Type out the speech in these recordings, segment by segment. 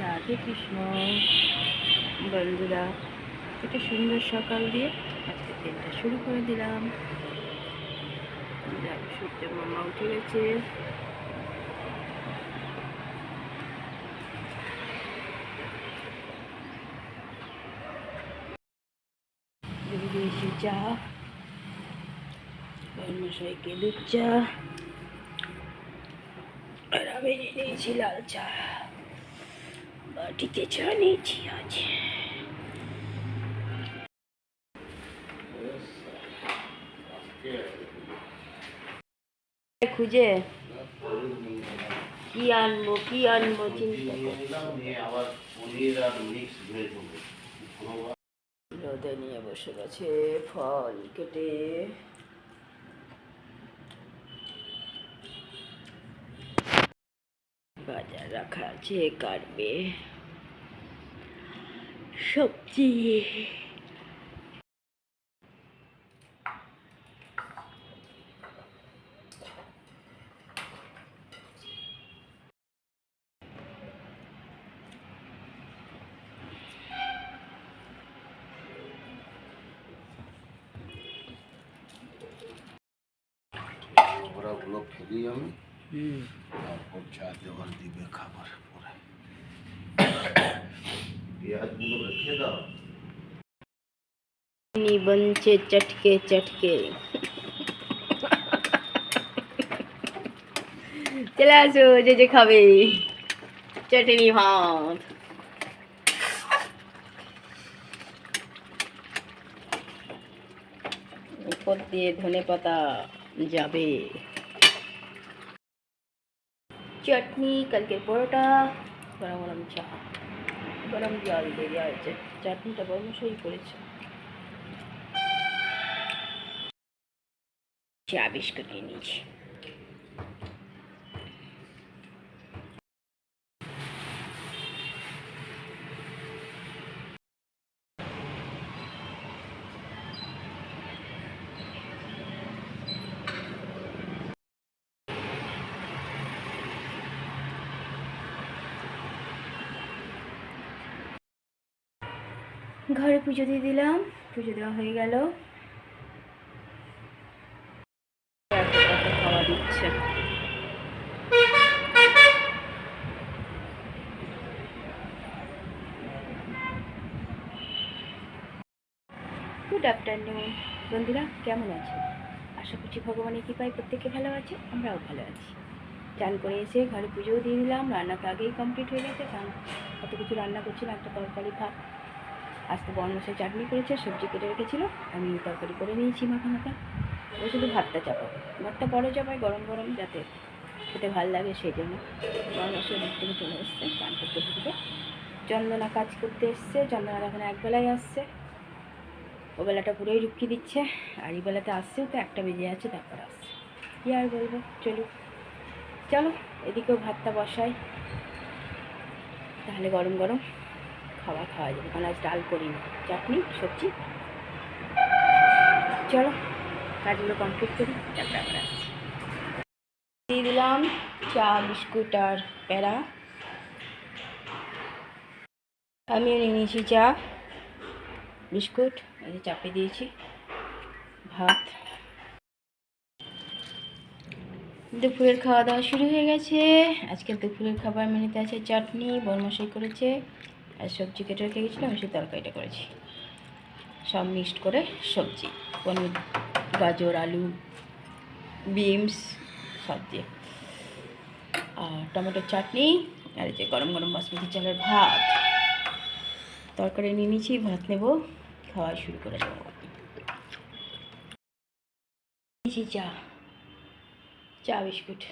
রাধে কৃষ্ণ বন্ধুরা, একটা সুন্দর সকাল দিয়ে আজকে দিনটা শুরু করে দিলাম। সূর্য মামা উঠে গেছে। দিয়েছি চা, মশাইকে দুধ চা, আর আমি নিয়েছি লাল চা। বাটিতে চা নিয়েছি আজ। খুঁজে কি আনবো চিন্তা রোদে নিয়ে বসে গেছে ফল কেটে। বাজার রাখা আছে, কাটবে সবজি। ওগুলো খেলি আমি, তারপর চা জল দিবে খাবার পরে। পেঁয়াজগুলো রেখে দাও। बनचे चटके चटके। चले आसो जे खाबे चटनी भात। উপর দিয়ে ধনে পাতা যাবে, চাটনি, কালকের পরোটা, গরম গরম চা, গরম জল দিয়ে দেওয়া হয়েছে। চাটনিটা বর্মশাই করেছে। চা বিস্কুট নিয়ে নিয়েছি। ঘরে পুজো দিয়ে দিলাম, পুজো দেওয়া হয়ে গেল। খাওয়া দিচ্ছে। গুড আফটারনুন বন্ধুরা, কেমন আছে? আশা করছি ভগবানের কৃপায় প্রত্যেকে ভালো আছে, আমরাও ভালো আছি। চান করে এসে ঘরে পুজোও দিয়ে দিলাম। রান্না তো আগেই কমপ্লিট হয়ে গেছে, কারণ কত কিছু রান্না করছিলাম। একটা তরকারি, ভাত, আজ তো বর্মশাই চাটনি করেছে, সবজি কেটে রেখেছিল, আমি তরকারি করে নিয়েছি মাখা মাখা। ও শুধু ভাতটা চাপাবো। ভাতটা বড় চাপাই, গরম গরম, যাতে খেতে ভালো লাগে সেই জন্য। বর্মশাই দিক থেকে চলে এসছে, চান করতে ঢুকবে। চন্দনা কাজ করতে এসছে, চন্দনা এখন একবেলায় আসছে। ওবেলাটা পুরোই রুকি দিচ্ছে, আর এই বেলাতে আসছেও তো 1টা বেজে যাচ্ছে, তারপর আসছে। কী আর বলবো, চলো এদিকেও ভাতটা বসাই, তাহলে গরম গরম খাওয়া যাবে। কারণ আজ ডাল করিনি, চাটনি সবজি। চলো কাজগুলো কমপ্লিট করি, তারপরে আবার আসছি। দিয়ে দিলাম চা, বিস্কুট আর প্যারা। আমিও নিয়ে নিয়েছি চা, বিস্কুট, এই চাপিয়ে দিয়েছি ভাত। দুপুরের খাওয়া দাওয়া শুরু হয়ে গেছে। আজকে দুপুরের খাবার মেনুতে আছে চাটনি, বর্মশাই করেছে, আর সবজি কেটে রেখে গেছিলাম, আমি সেই তরকারিটা করেছি। সব মিক্সড করে সবজি, পনির, গাজর, আলু, বিনস সব দিয়ে, আর টমেটোর চাটনি, আর এই যে গরম গরম বাসমতি চালের ভাত। তরকারি নিয়ে নিয়েছি, ভাত নেব, খাওয়া শুরু করে দেবো। নিয়েছি চা বিস্কুট।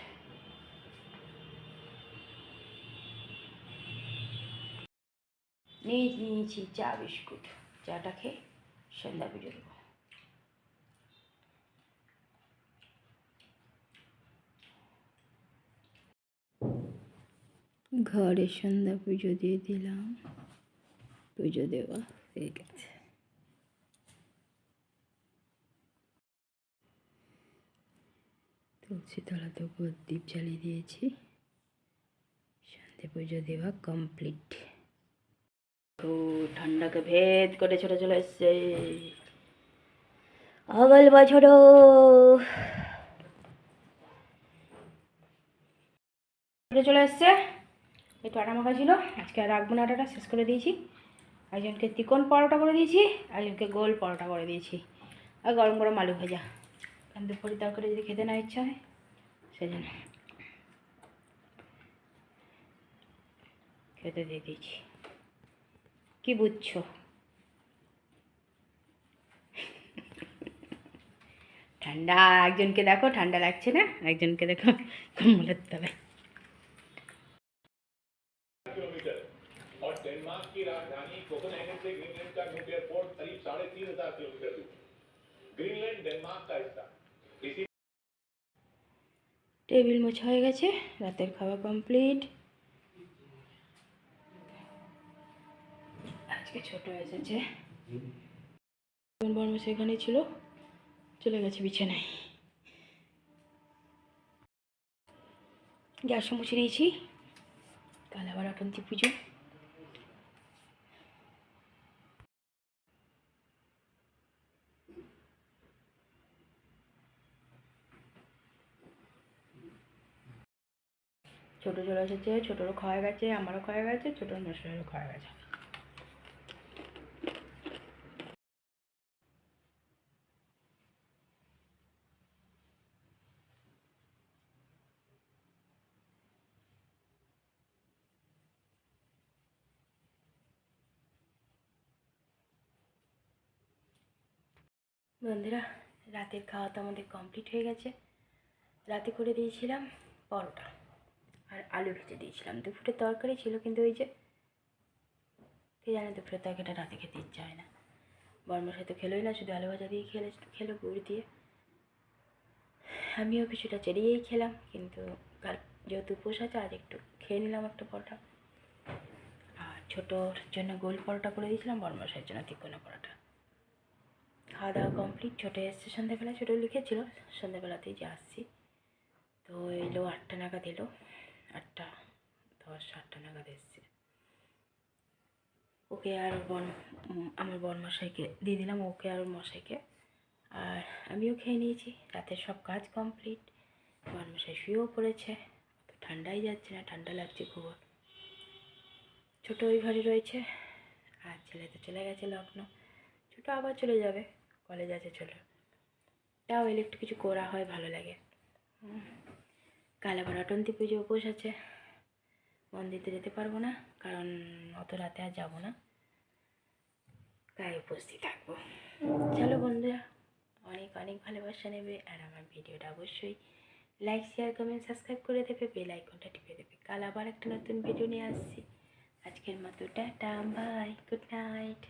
নিয়েছি চা বিস্কুট, চাটা খেয়ে সন্ধ্যা পুজো দেবো। ঘরে সন্ধ্যা পুজো দিয়ে দিলাম, পুজো দেওয়া হয়ে গেছে। তুলসী তলাতে উপর দ্বীপ জ্বালিয়ে দিয়েছি। পুজো দেওয়া কমপ্লিট। তো ঠান্ডাকে ভেদ করে ছোটো চলে এসছে আগল বছর চলে এসছে। একটু আটা মাখা ছিল, আজকে আর রাখবো না, আটাটা শেষ করে দিয়েছি। একজনকে চিকন পরোটা করে দিয়েছি, একজনকে গোল পরোটা করে দিয়েছি, আর গরম গরম আলু ভাজা। কারণ দুপুরে তরকারি যদি খেতে না ইচ্ছা হয় সেজন্য খেতে দিয়ে দিয়েছি। কি বুঝছো? ঠান্ডা, একজনকে দেখো ঠান্ডা লাগছে না, একজনকে দেখো কম্বলের তলায়। और डेनमार्क की राजधानी कोपेनहेगन से ग्रीनलैंड का न्यूक्लियर पोर्ट करीब 3500 किलोमीटर दूर। ग्रीनलैंड डेनमार्क का हिस्सा। इसी টেবিল মোছা হয়ে গেছে, রাতের খাওয়া কমপ্লিট। আজকে ছোট এসেছে, বর্ম সেখানে ছিল, চলে গেছে বিছানায়। গ্যাসও মুছে নিয়েছি, কাল আবার অটন্তি পুজো। ছোটো চলে এসেছে, ছোটোরও খাওয়া গেছে, আমারও খাওয়া গেছে, ছোটোর মশলারও খাওয়া গেছে। বন্ধুরা, রাতের খাওয়া তো আমাদের কমপ্লিট হয়ে গেছে। রাতে করে দিয়েছিলাম পরোটা আর আলু ভেজে দিয়েছিলাম। দুপুরে তরকারি ছিল, কিন্তু ওই যে কে জানে দুপুরের তরকারিটা রাতে খেতে ইচ্ছা হয় না। বর্মশাই তো খেলোই না, শুধু আলু ভাজা দিয়ে খেলো গুড় দিয়ে। আমিও কিছুটা চেরিয়েই খেলাম, কিন্তু কাল যেহেতু উপোস আছে আজ একটু খেয়ে নিলাম একটা পরোটা। আর ছোটোর জন্য গোল পরোটা করে দিয়েছিলাম, বর্মশাইয়ের জন্য তিকোনা পরোটা। খাওয়া দাওয়া কমপ্লিট। ছোটো এসছে সন্ধ্যাবেলা, ছোটো লিখেছিল সন্ধ্যাবেলাতেই যে আসছি। তো এলো 8টা নাগাদ এলো, 8টা 10, 8টা নাগাদ এসছে। ওকে আর আমার বরমশাইকে দিয়ে দিলাম, ওকে আর ওর মশাইকে। আর আমিও খেয়ে নিয়েছি। রাতের সব কাজ কমপ্লিট। বরমশাই শুয়েও পড়েছে, তো ঠান্ডাই যাচ্ছে না, ঠান্ডা লাগছে খুব। ছোটো ওই ঘরে রয়েছে, আর ছেলে তো চলে গেছে লগ্ন। ছোটো আবার চলে যাবে, কলেজ আছে ছোটো। তাও এলে একটু কিছু করা হয়, ভালো লাগে। কাল আবার অটন্তি পুজো, উপোস আছে। মন্দিরতে যেতে পারবো না, কারণ অত রাতে আর যাবো না, গায়ে উপস্থিত থাকবো। চলো বন্ধুরা, অনেক অনেক ভালোবাসা নেবে, আর আমার ভিডিওটা অবশ্যই লাইক, শেয়ার, কমেন্ট, সাবস্ক্রাইব করে দেবে, বেল আইকনটা টিপে দেবে। কাল আবার একটা নতুন ভিডিও নিয়ে আসছি। আজকের মতো টাটা, বাই, গুড নাইট।